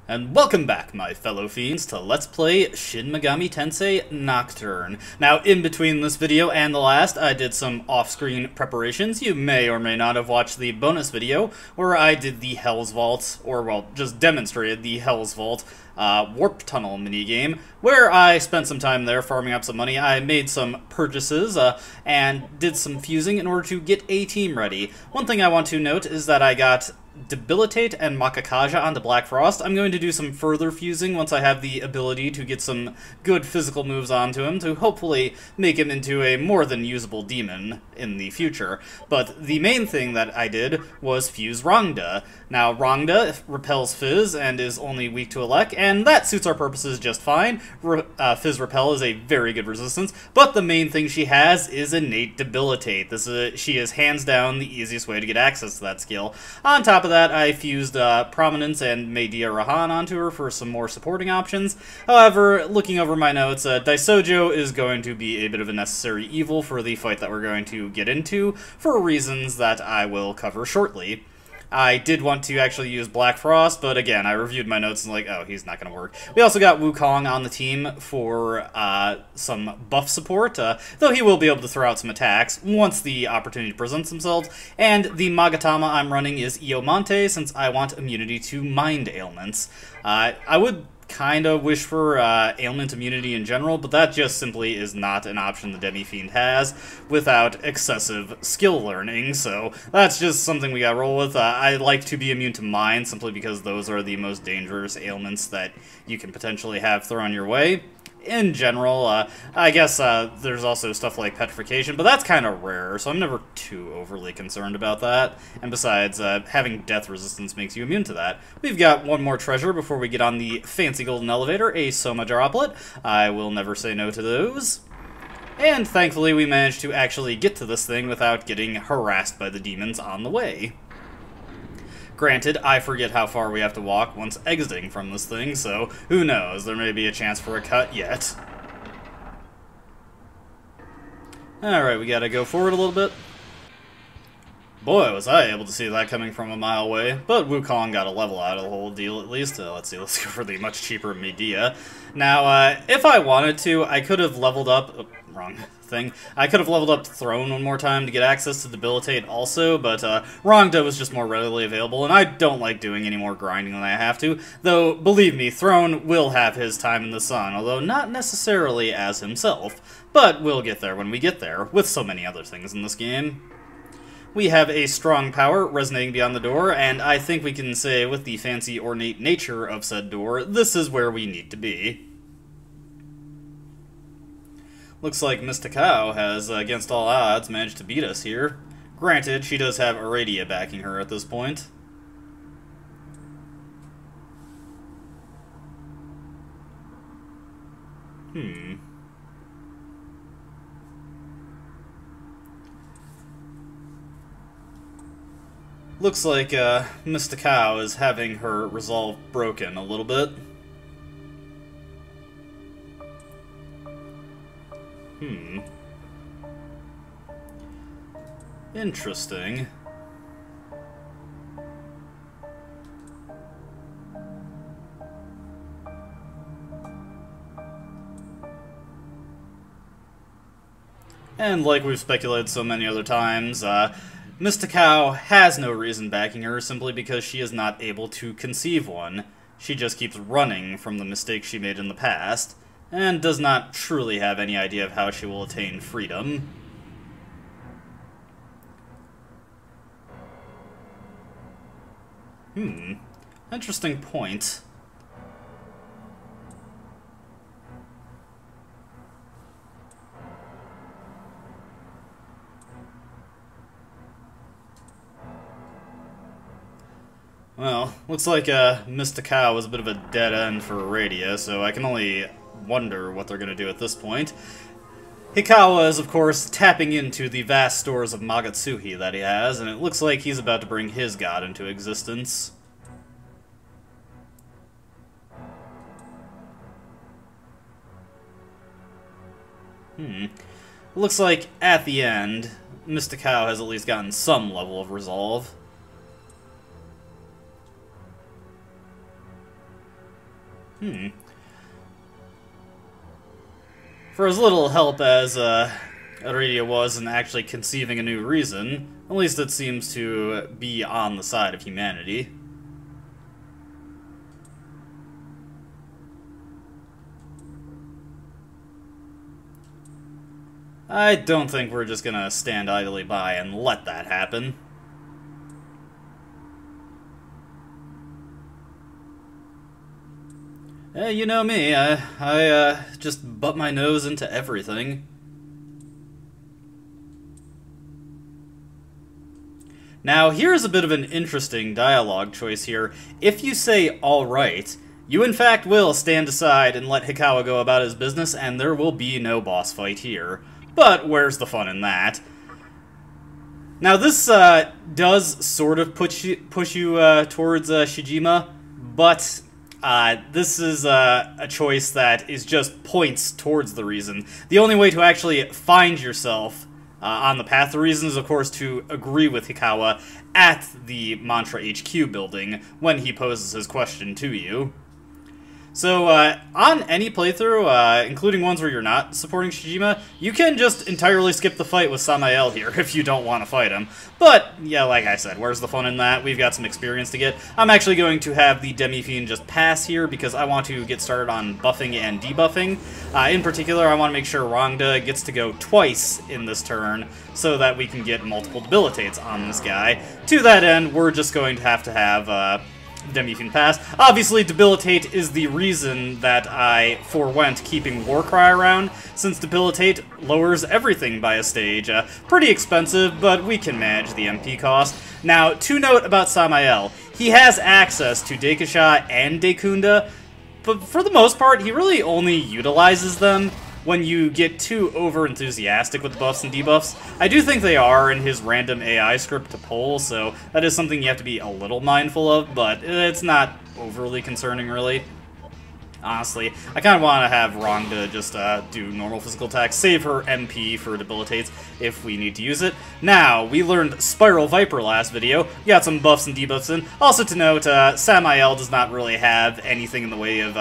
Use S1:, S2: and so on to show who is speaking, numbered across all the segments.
S1: And welcome back, my fellow fiends, to Let's Play Shin Megami Tensei Nocturne. Now, in between this video and the last, I did some off-screen preparations. You may or may not have watched the bonus video, where I did the Hell's Vault, or, well, just demonstrated the Hell's Vault Warp Tunnel minigame, where I spent some time there farming up some money. I made some purchases, and did some fusing in order to get a team ready. One thing I want to note is that I got Debilitate and Makakaja onto Black Frost. I'm going to do some further fusing once I have the ability to get some good physical moves onto him to hopefully make him into a more than usable demon in the future. But the main thing that I did was fuse Rongda. Now, Rongda repels Fizz and is only weak to Elec, and that suits our purposes just fine. Fizz Repel is a very good resistance, but the main thing she has is innate Debilitate. She is hands down the easiest way to get access to that skill. On top of that, I fused Prominence and Medea Rahan onto her for some more supporting options. However, looking over my notes, Daisojo is going to be a bit of a necessary evil for the fight that we're going to get into, for reasons that I will cover shortly. I did want to actually use Black Frost, but again, I reviewed my notes and like, oh, he's not going to work. We also got Wukong on the team for some buff support, though he will be able to throw out some attacks once the opportunity presents themselves. And the Magatama I'm running is Iomonte, since I want immunity to mind ailments. I would kind of wish for ailment immunity in general, but that just simply is not an option the Demi-Fiend has without excessive skill learning, so that's just something we gotta roll with. I like to be immune to mind, simply because those are the most dangerous ailments that you can potentially have thrown your way. In general, I guess there's also stuff like petrification, but that's kind of rare, so I'm never too overly concerned about that. And besides, having death resistance makes you immune to that. We've got one more treasure before we get on the fancy golden elevator, a Soma Droplet. I will never say no to those. And thankfully we managed to actually get to this thing without getting harassed by the demons on the way. Granted, I forget how far we have to walk once exiting from this thing, so who knows, there may be a chance for a cut yet. Alright, we gotta go forward a little bit. Boy, was I able to see that coming from a mile away, but Wukong got a level out of the whole deal at least. Let's see, let's go for the much cheaper Medea. Now, if I wanted to, I could have leveled up... Oh, wrong thing. I could have leveled up Throne one more time to get access to Debilitate also, but Rongda was just more readily available, and I don't like doing any more grinding than I have to. Though, believe me, Throne will have his time in the sun, although not necessarily as himself. But we'll get there when we get there, with so many other things in this game. We have a strong power resonating beyond the door, and I think we can say, with the fancy ornate nature of said door, this is where we need to be. Looks like Mysticao has, against all odds, managed to beat us here. Granted, she does have Aradia backing her at this point. Looks like Mysticao is having her resolve broken a little bit. Interesting. And like we've speculated so many other times, Mysticao has no reason backing her simply because she is not able to conceive one. She just keeps running from the mistakes she made in the past, and does not truly have any idea of how she will attain freedom. Interesting point. Well, looks like Mysticao was a bit of a dead end for Aradia, so I can only wonder what they're going to do at this point. Hikawa is, of course, tapping into the vast stores of Magatsuhi that he has, and it looks like he's about to bring his god into existence. Looks like, at the end, Mysticao has at least gotten some level of resolve. For as little help as Iridia was in actually conceiving a new reason, at least it seems to be on the side of humanity. I don't think we're just gonna stand idly by and let that happen. You know me, I just butt my nose into everything. Now, here's a bit of an interesting dialogue choice here. If you say, alright, you in fact will stand aside and let Hikawa go about his business, and there will be no boss fight here. But where's the fun in that? Now, this does sort of push you towards Shijima, but this is a choice that is just points towards the reason. The only way to actually find yourself on the path to reason is, of course, to agree with Hikawa at the Mantra HQ building when he poses his question to you. So, on any playthrough, including ones where you're not supporting Shijima, you can just entirely skip the fight with Samael here if you don't want to fight him. But, yeah, like I said, where's the fun in that? We've got some experience to get. I'm actually going to have the Demi-Fiend just pass here because I want to get started on buffing and debuffing. In particular, I want to make sure Rongda gets to go twice in this turn so that we can get multiple debilitates on this guy. To that end, we're just going to have Demi-Fiend pass. Obviously, Debilitate is the reason that I forewent keeping Warcry around, since Debilitate lowers everything by a stage. Pretty expensive, but we can manage the MP cost. Now, to note about Samael, he has access to Deikisha and Dekunda, but for the most part, he really only utilizes them when you get too over-enthusiastic with buffs and debuffs. I do think they are in his random AI script to pull, so that is something you have to be a little mindful of, but it's not overly concerning, really. Honestly, I kind of want to have Rongda just do normal physical attacks, save her MP for debilitates if we need to use it. Now, we learned Spiral Viper last video. We got some buffs and debuffs in. Also to note, Samael does not really have anything in the way of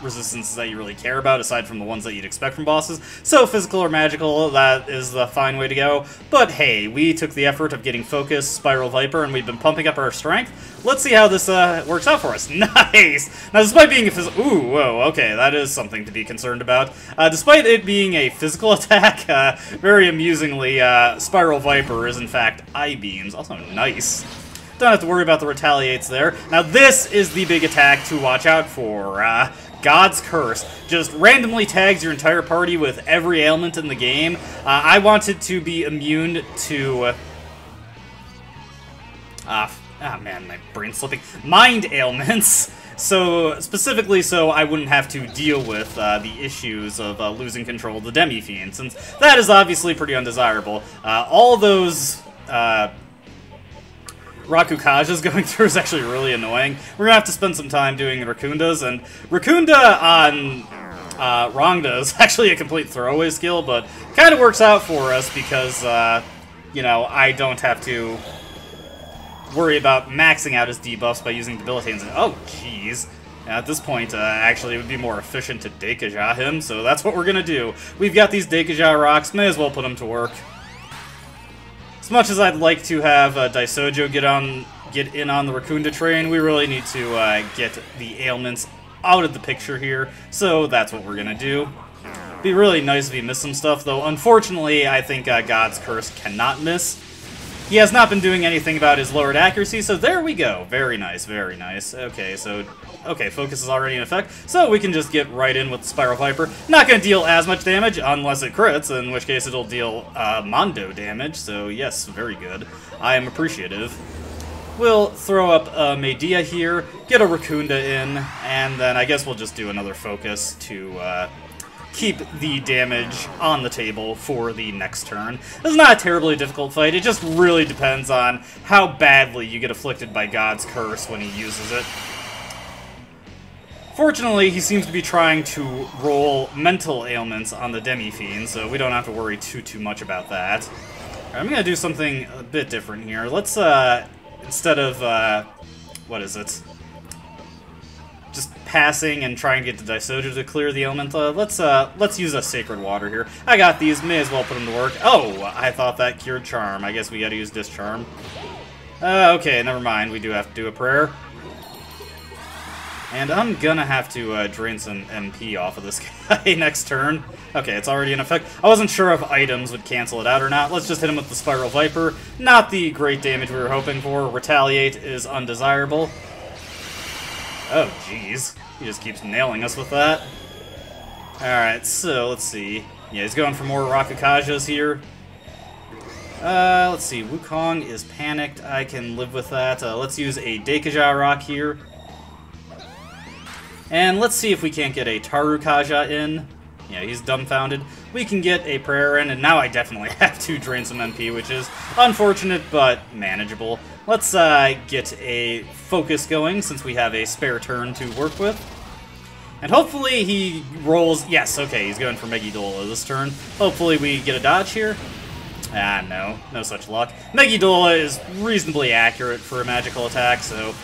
S1: resistances that you really care about, aside from the ones that you'd expect from bosses. So physical or magical, that is the fine way to go. But hey, we took the effort of getting Focus, Spiral Viper, and we've been pumping up our strength. Let's see how this works out for us. Nice! Now, despite being a physical... Ooh, whoa, okay, that is something to be concerned about. Despite it being a physical attack, very amusingly, Spiral Viper is in fact I-beams. Also nice. Don't have to worry about the retaliates there. Now, this is the big attack to watch out for. God's Curse. Just randomly tags your entire party with every ailment in the game. I wanted to be immune to... man, my brain's slipping. Mind ailments. So, specifically so I wouldn't have to deal with the issues of losing control of the Demi-Fiend, since that is obviously pretty undesirable. All those Rakukajas going through is actually really annoying. We're gonna have to spend some time doing Rakundas, and Rakunda on Rongda is actually a complete throwaway skill, but kind of works out for us because, you know, I don't have to worry about maxing out his debuffs by using debilitates. Oh, jeez. At this point, actually, it would be more efficient to Deikija him, so that's what we're gonna do. We've got these Deikija rocks, may as well put them to work. As much as I'd like to have Daisojo get in on the Rakunda train, we really need to get the ailments out of the picture here, so that's what we're gonna do. Be really nice if he missed some stuff, though unfortunately, I think God's Curse cannot miss. He has not been doing anything about his lowered accuracy, so there we go. Very nice, very nice. Okay, so... Okay, Focus is already in effect, so we can just get right in with the Spiral Viper. Not going to deal as much damage, unless it crits, in which case it'll deal Mondo damage, so yes, very good. I am appreciative. We'll throw up Medea here, get a Rakunda in, and then I guess we'll just do another Focus to... keep the damage on the table for the next turn. This is not a terribly difficult fight, it just really depends on how badly you get afflicted by God's Curse when he uses it. Fortunately, he seems to be trying to roll mental ailments on the Demi-Fiend, so we don't have to worry too much about that. Right, I'm gonna do something a bit different here. Let's, instead of, what is it? Just passing and trying to get the Daisoja to clear the element, let's use a Sacred Water here. I got these, may as well put them to work. Oh, I thought that cured Charm. I guess we gotta use Discharm. Okay, never mind. We do have to do a prayer. And I'm gonna have to drain some MP off of this guy next turn. Okay, it's already in effect. I wasn't sure if items would cancel it out or not. Let's just hit him with the Spiral Viper. Not the great damage we were hoping for. Retaliate is undesirable. Oh, jeez. He just keeps nailing us with that. Alright, so let's see. Yeah, he's going for more Rakukajas here. Let's see. Wukong is panicked. I can live with that. Let's use a Deikaja Rock here. And let's see if we can't get a Tarukaja in. Yeah, he's dumbfounded. We can get a prayer in, and now I definitely have to drain some MP, which is unfortunate, but manageable. Let's get a focus going, since we have a spare turn to work with. And hopefully he rolls... Yes, okay, he's going for Megidola this turn. Hopefully we get a dodge here. Ah, no. No such luck. Megidola is reasonably accurate for a magical attack, so...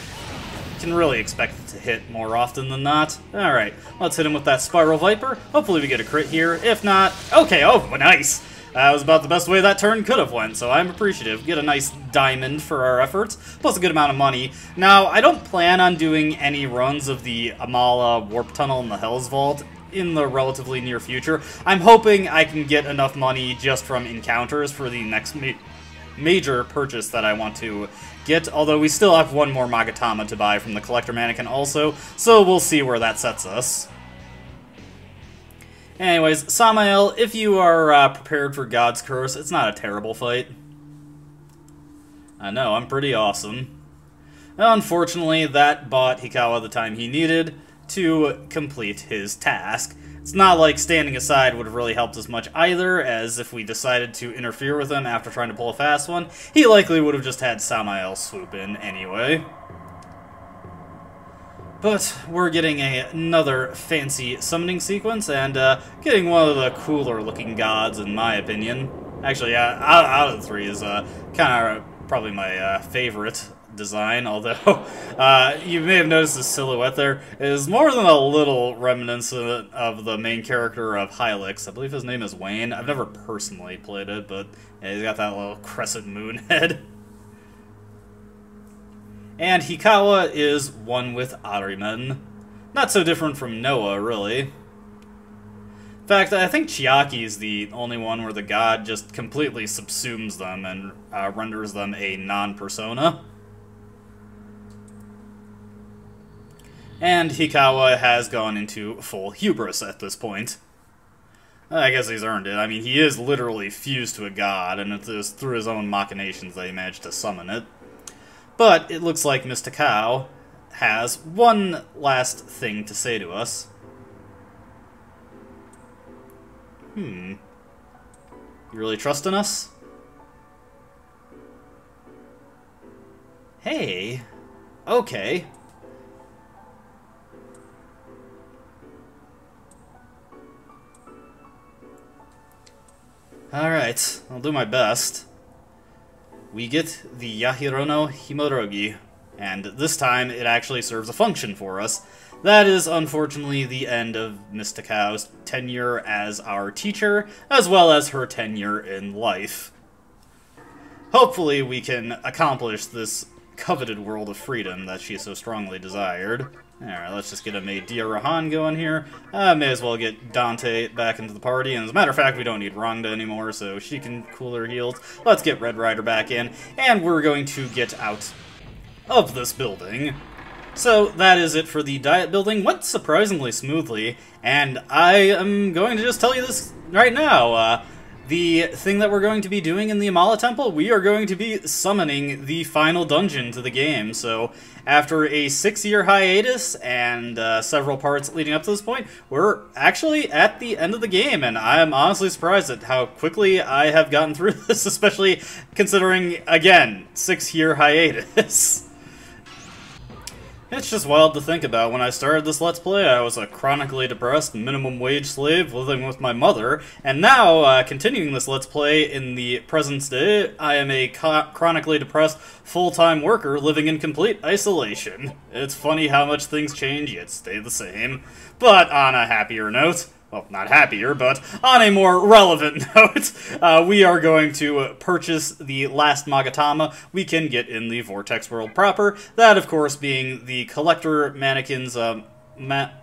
S1: can really expect it to hit more often than not. Alright, let's hit him with that Spiral Viper. Hopefully we get a crit here. If not... Okay, oh, nice! That was about the best way that turn could have went, so I'm appreciative. Get a nice diamond for our efforts, plus a good amount of money. Now, I don't plan on doing any runs of the Amala Warp Tunnel and the Hell's Vault in the relatively near future. I'm hoping I can get enough money just from encounters for the next major purchase that I want to get, although we still have one more Magatama to buy from the Collector Mannequin also, so we'll see where that sets us. Anyways, Samael, if you are prepared for God's Curse, it's not a terrible fight. I know, I'm pretty awesome. Unfortunately, that bought Hikawa the time he needed to complete his task. It's not like standing aside would have really helped us much either, as if we decided to interfere with him after trying to pull a fast one, he likely would have just had Samael swoop in anyway. But we're getting another fancy summoning sequence, and getting one of the cooler looking gods, in my opinion. Actually, out of the three is kind of probably my favorite design, although you may have noticed the silhouette there is more than a little reminiscent of the main character of Hylix. I believe his name is Wayne. I've never personally played it, but yeah, he's got that little crescent moon head. And Hikawa is one with Arimen. Not so different from Noah, really. In fact, I think Chiaki is the only one where the god just completely subsumes them and renders them a non-persona. And Hikawa has gone into full hubris at this point. I guess he's earned it. I mean, he is literally fused to a god, and it is through his own machinations that he managed to summon it. But it looks like Mr. Cow has one last thing to say to us. You really trusting us? Hey. Okay. Alright, I'll do my best. We get the Yahirono Himorogi, and this time it actually serves a function for us. That is, unfortunately, the end of Miss Takao's tenure as our teacher, as well as her tenure in life. Hopefully we can accomplish this coveted world of freedom that she so strongly desired. Alright, let's just get a Dia Rahan going here. May as well get Dante back into the party, and as a matter of fact, we don't need Rhonda anymore, so she can cool her heels. Let's get Red Rider back in, and we're going to get out of this building. So, that is it for the diet building. Went surprisingly smoothly, and I am going to just tell you this right now. The thing that we're going to be doing in the Amala Temple, we are going to be summoning the final dungeon to the game. So, after a 6-year hiatus and several parts leading up to this point, we're actually at the end of the game, and I am honestly surprised at how quickly I have gotten through this, especially considering, again, 6-year hiatus. It's just wild to think about. When I started this Let's Play, I was a chronically depressed minimum wage slave living with my mother, and now, continuing this Let's Play in the present day, I am a chronically depressed full-time worker living in complete isolation. It's funny how much things change yet stay the same. But on a happier note, well, not happier, but on a more relevant note, we are going to purchase the last Magatama we can get in the Vortex world proper. That, of course, being the collector mannequin's Magatama.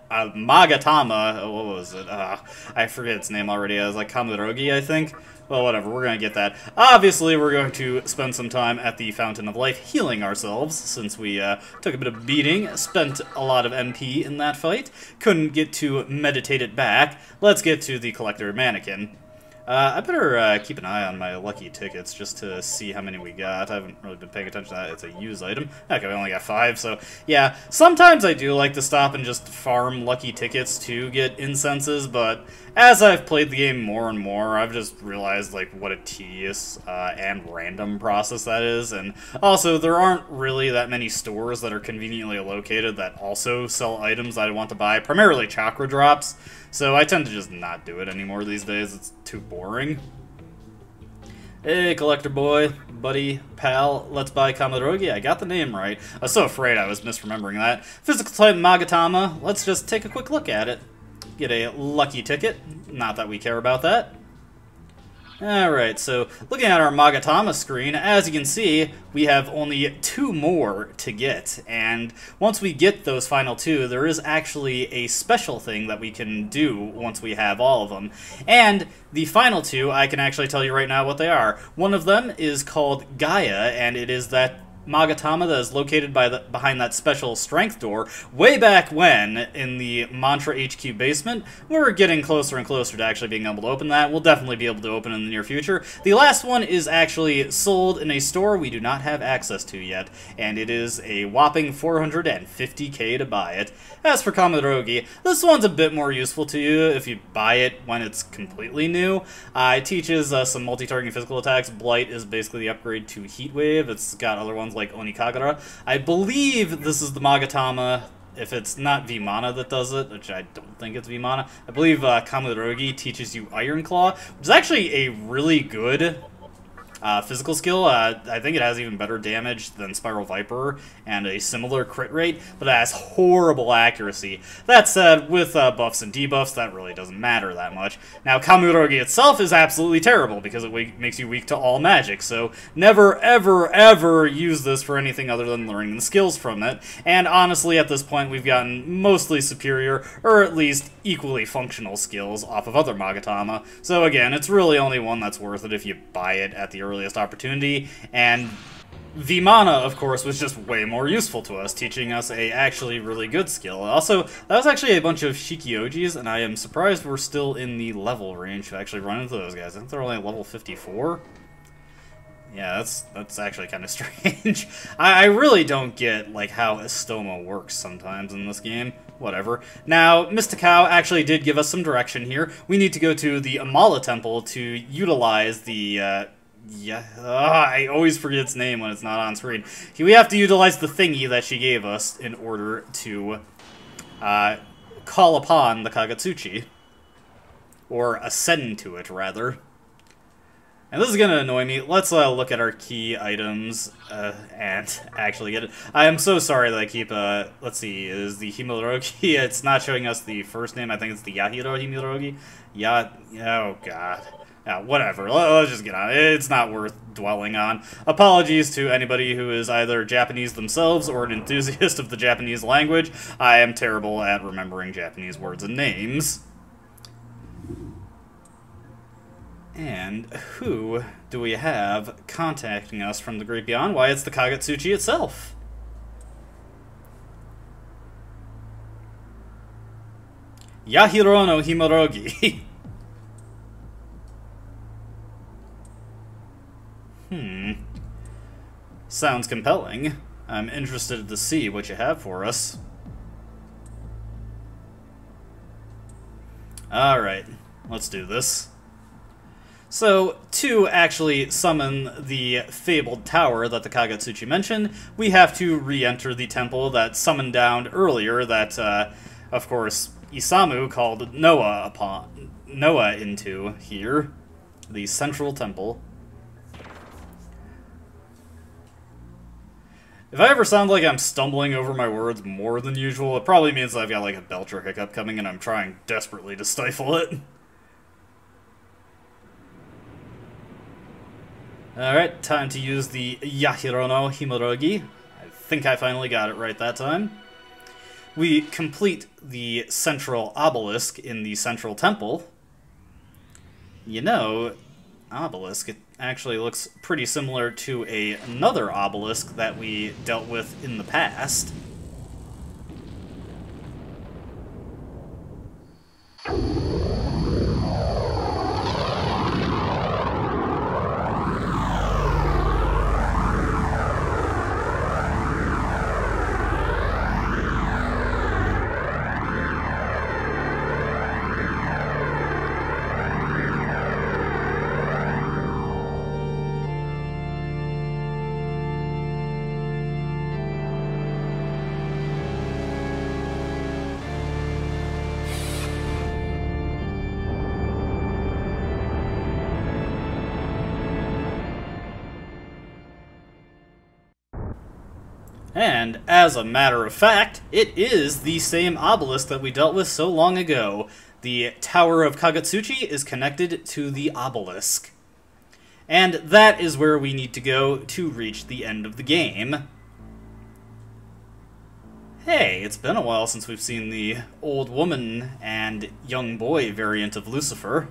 S1: What was it? I forget its name already. It was like Kamirogi, I think. Well, whatever, we're going to get that. Obviously, we're going to spend some time at the Fountain of Life healing ourselves, since we took a bit of beating, spent a lot of MP in that fight, couldn't get to meditate it back. Let's get to the Collector Mannequin. I better keep an eye on my lucky tickets just to see how many we got. I haven't really been paying attention to that. It's a use item. Okay, we only got 5, so yeah. Sometimes I do like to stop and just farm lucky tickets to get incenses, but as I've played the game more and more, I've just realized like what a tedious and random process that is, and also there aren't really that many stores that are conveniently located that also sell items I want to buy, primarily chakra drops. So I tend to just not do it anymore these days. It's too boring. Hey, collector boy, buddy, pal, let's buy Kamirogi. I got the name right. I was so afraid I was misremembering that. Physical type Magatama. Let's just take a quick look at it. Get a lucky ticket. Not that we care about that. Alright, so looking at our Magatama screen, as you can see, we have only 2 more to get, and once we get those final 2, there is actually a special thing that we can do once we have all of them. And the final 2, I can actually tell you right now what they are. One of them is called Gaia, and it is that Magatama that is located behind that special strength door way back when in the Mantra HQ basement. We're getting closer and closer to actually being able to open that. We'll definitely be able to open in the near future. The last one is actually sold in a store we do not have access to yet, and it is a whopping 450k to buy it. As for Kamirogi, this one's a bit more useful to you if you buy it when it's completely new. It teaches some multi-targeting physical attacks. Blight is basically the upgrade to Heatwave. It's got other ones like Onikagara. I believe this is the Magatama, if it's not Vimana that does it, which I don't think it's Vimana. I believe Kamirogi teaches you Iron Claw, which is actually a really good physical skill. I think it has even better damage than Spiral Viper and a similar crit rate, but it has horrible accuracy. That said, with buffs and debuffs, that really doesn't matter that much. Now, Kamirogi itself is absolutely terrible because it makes you weak to all magic, so never, ever, ever use this for anything other than learning the skills from it. And honestly, at this point, we've gotten mostly superior, or at least equally functional skills off of other Magatama. So again, it's really only one that's worth it if you buy it at the earliest opportunity, and Vimana, of course, was just way more useful to us, teaching us a actually really good skill. Also, that was actually a bunch of Shikiojis, and I am surprised we're still in the level range to actually run into those guys. I think they're only at level 54. Yeah, that's actually kind of strange. I really don't get, like, how Estoma works sometimes in this game. Whatever. Now, Mysticao actually did give us some direction here. We need to go to the Amala Temple to utilize the, I always forget its name when it's not on screen. We have to utilize the thingy that she gave us in order to call upon the Kagatsuchi. Or ascend to it, rather. And this is going to annoy me. Let's look at our key items and actually get it. I am so sorry that I keep, let's see, is the Himirogi, it's not showing us the first name. I think it's the Yahiro Himirogi. Oh god. Yeah, whatever. Let's just get on it. It's not worth dwelling on. Apologies to anybody who is either Japanese themselves or an enthusiast of the Japanese language. I am terrible at remembering Japanese words and names. And who do we have contacting us from the Great Beyond? Why, it's the Kagatsuchi itself. Yahiro no Himirogi. Sounds compelling. I'm interested to see what you have for us. Alright, let's do this. So, to actually summon the fabled tower that the Kagetsuchi mentioned, we have to re-enter the temple that summoned down earlier that, of course, Isamu called Noah into here, the central temple. If I ever sound like I'm stumbling over my words more than usual, it probably means I've got like a belcher hiccup coming and I'm trying desperately to stifle it. Alright, time to use the Yahiro no Himorogi. I think I finally got it right that time. We complete the central obelisk in the central temple. You know, obelisk, it actually looks pretty similar to another obelisk that we dealt with in the past. And, as a matter of fact, it is the same obelisk that we dealt with so long ago. The Tower of Kagetsuchi is connected to the obelisk. And that is where we need to go to reach the end of the game. Hey, it's been a while since we've seen the old woman and young boy variant of Lucifer.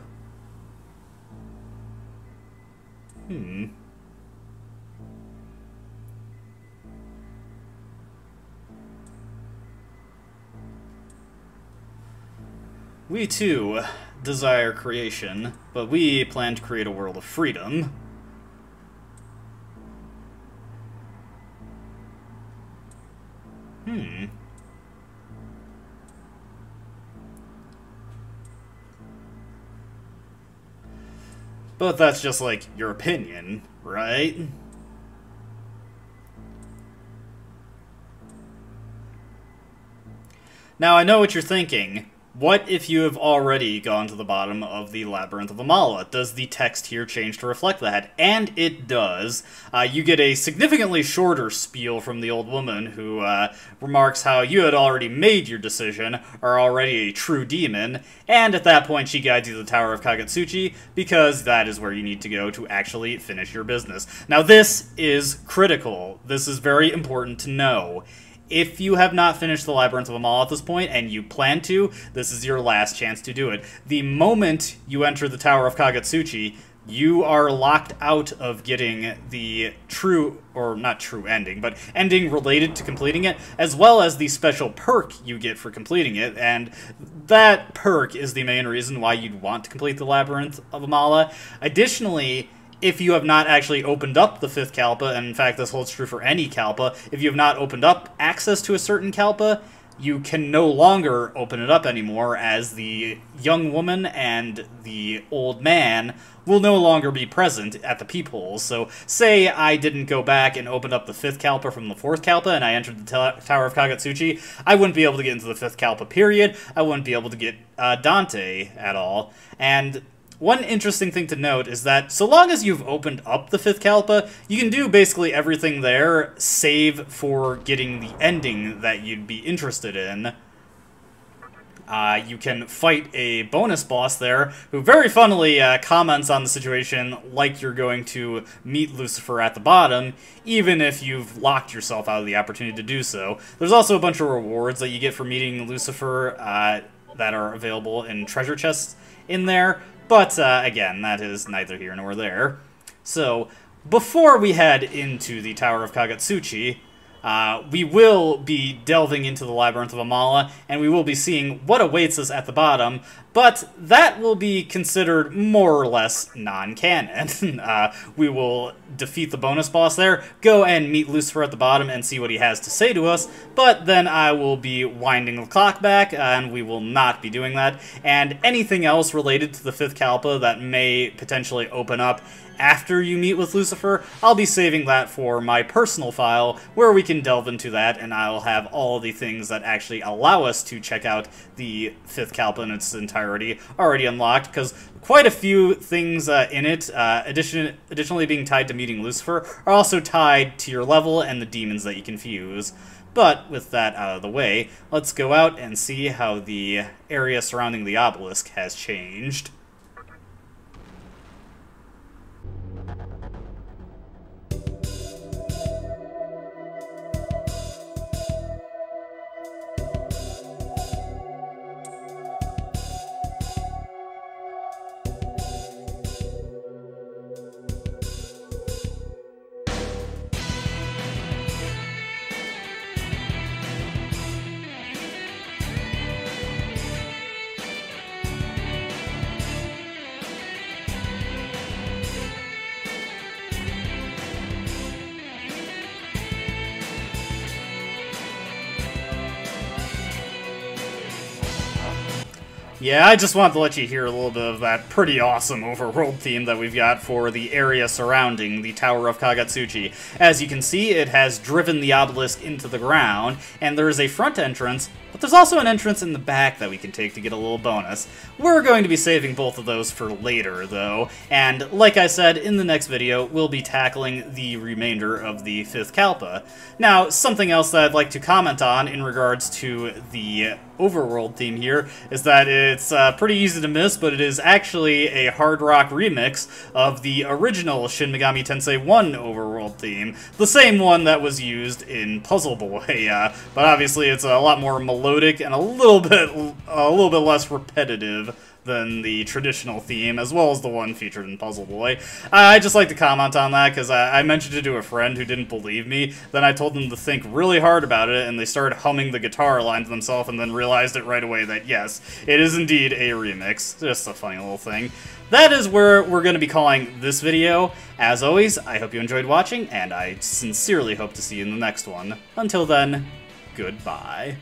S1: We, too, desire creation, but we plan to create a world of freedom. But that's just, like, your opinion, right? Now, I know what you're thinking. What if you have already gone to the bottom of the Labyrinth of Amala? Does the text here change to reflect that? And it does. You get a significantly shorter spiel from the old woman who remarks how you had already made your decision, are already a true demon, and at that point she guides you to the Tower of Kagetsuchi, because that is where you need to go to actually finish your business. Now this is critical. This is very important to know. If you have not finished the Labyrinth of Amala at this point, and you plan to, this is your last chance to do it. The moment you enter the Tower of Kagetsuchi, you are locked out of getting the true, or not true ending, but ending related to completing it, as well as the special perk you get for completing it, and that perk is the main reason why you'd want to complete the Labyrinth of Amala. Additionally, if you have not actually opened up the 5th Kalpa, and in fact this holds true for any Kalpa, if you have not opened up access to a certain Kalpa, you can no longer open it up anymore, as the young woman and the old man will no longer be present at the peepholes. So, say I didn't go back and open up the 5th Kalpa from the 4th Kalpa, and I entered the Tower of Kagetsuchi, I wouldn't be able to get into the 5th Kalpa, period. I wouldn't be able to get Dante at all. And one interesting thing to note is that so long as you've opened up the 5th Kalpa, you can do basically everything there, save for getting the ending that you'd be interested in. You can fight a bonus boss there, who very funnily comments on the situation like you're going to meet Lucifer at the bottom, even if you've locked yourself out of the opportunity to do so. There's also a bunch of rewards that you get for meeting Lucifer that are available in treasure chests in there. But, again, that is neither here nor there. So, before we head into the Tower of Kagetsuchi, we will be delving into the Labyrinth of Amala, and we will be seeing what awaits us at the bottom. but that will be considered more or less non-canon. We will defeat the bonus boss there, go and meet Lucifer at the bottom and see what he has to say to us, but then I will be winding the clock back, and we will not be doing that, and anything else related to the 5th Kalpa that may potentially open up after you meet with Lucifer, I'll be saving that for my personal file, where we can delve into that, and I'll have all the things that actually allow us to check out the 5th Kalpa in its entirety already unlocked, because quite a few things in it, additionally being tied to meeting Lucifer, are also tied to your level and the demons that you can fuse. But with that out of the way, let's go out and see how the area surrounding the obelisk has changed. Yeah, I just wanted to let you hear a little bit of that pretty awesome overworld theme that we've got for the area surrounding the Tower of Kagatsuchi. As you can see, it has driven the obelisk into the ground, and there is a front entrance, but there's also an entrance in the back that we can take to get a little bonus. We're going to be saving both of those for later, though, and like I said, in the next video, we'll be tackling the remainder of the 5th Kalpa. Now, something else that I'd like to comment on in regards to the overworld theme here is that it's pretty easy to miss, but it is actually a hard rock remix of the original Shin Megami Tensei 1 overworld theme, the same one that was used in Puzzle Boy, but obviously it's a lot more melodic and a little bit less repetitive than the traditional theme, as well as the one featured in Puzzle Boy. I just like to comment on that, because I mentioned it to a friend who didn't believe me, then I told them to think really hard about it, and they started humming the guitar line to themselves, and then realized it right away that yes, it is indeed a remix. Just a funny little thing. That is where we're going to be calling this video. As always, I hope you enjoyed watching, and I sincerely hope to see you in the next one. Until then, goodbye.